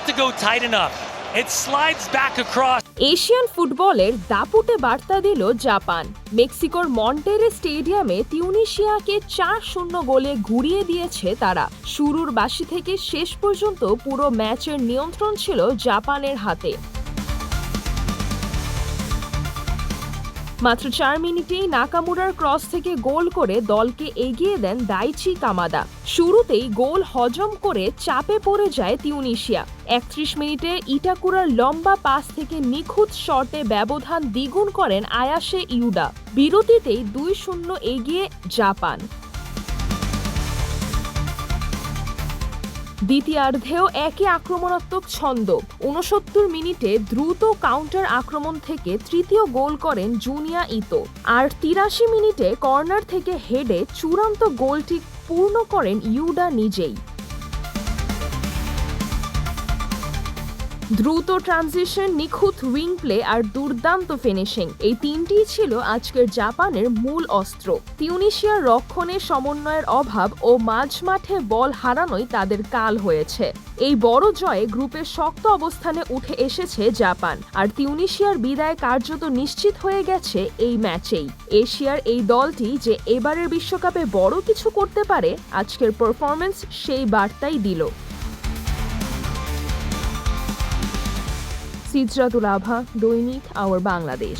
to go tight enough. It slides back across. Asian ফুটবলের দাপুটে বার্তা দিল জাপান। মেক্সিকোর মন্টেরে স্টেডিয়ামে তিউনিশিয়াকে 4-0 গোলে ঘুরিয়ে দিয়েছে তারা। শুরুর বাঁশি থেকে শেষ পর্যন্ত পুরো ম্যাচের নিয়ন্ত্রণ ছিল জাপানের হাতে। মাত্র 4 মিনিটেই নাকামুরার ক্রস থেকে গোল করে দলকে এগিয়ে দেন দাইচি কামাদা। শুরুতেই গোল হজম করে চাপে পড়ে যায় তিউনিশিয়া। 31 মিনিটে ইটাকুরার লম্বা পাস থেকে নিখুঁত শটে ব্যবধান দ্বিগুণ করেন আয়াশে ইউডা। বিরতিতেই 2-0 এগিয়ে জাপান। দ্বিতীয়ার্ধেও একই আক্রমণাত্মক ছন্দ। 69 মিনিটে দ্রুত কাউন্টার আক্রমণ থেকে তৃতীয় গোল করেন জুনিয়া ইতো। আর 83 মিনিটে কর্নার থেকে হেডে চূড়ান্ত গোলটি পূর্ণ করেন ইউডা নিজেই। দ্রুত ট্রানজিশন, নিখুঁত উইং প্লে আর দুর্দান্ত ফিনিশিং, এই তিনটিই ছিল আজকের জাপানের মূল অস্ত্র। তিউনিশিয়ার রক্ষণে সমন্বয়ের অভাব ও মাঝমাঠে বল হারানোই তাদের কাল হয়েছে। এই বড় জয়ে গ্রুপের শক্ত অবস্থানে উঠে এসেছে জাপান, আর তিউনিশিয়ার বিদায় কার্যত নিশ্চিত হয়ে গেছে এই ম্যাচেই। এশিয়ার এই দলটি যে এবারের বিশ্বকাপে বড় কিছু করতে পারে, আজকের পারফরম্যান্স সেই বার্তাই দিল। সিজরাতুল আভা, দৈনিক আওয়ার বাংলাদেশ।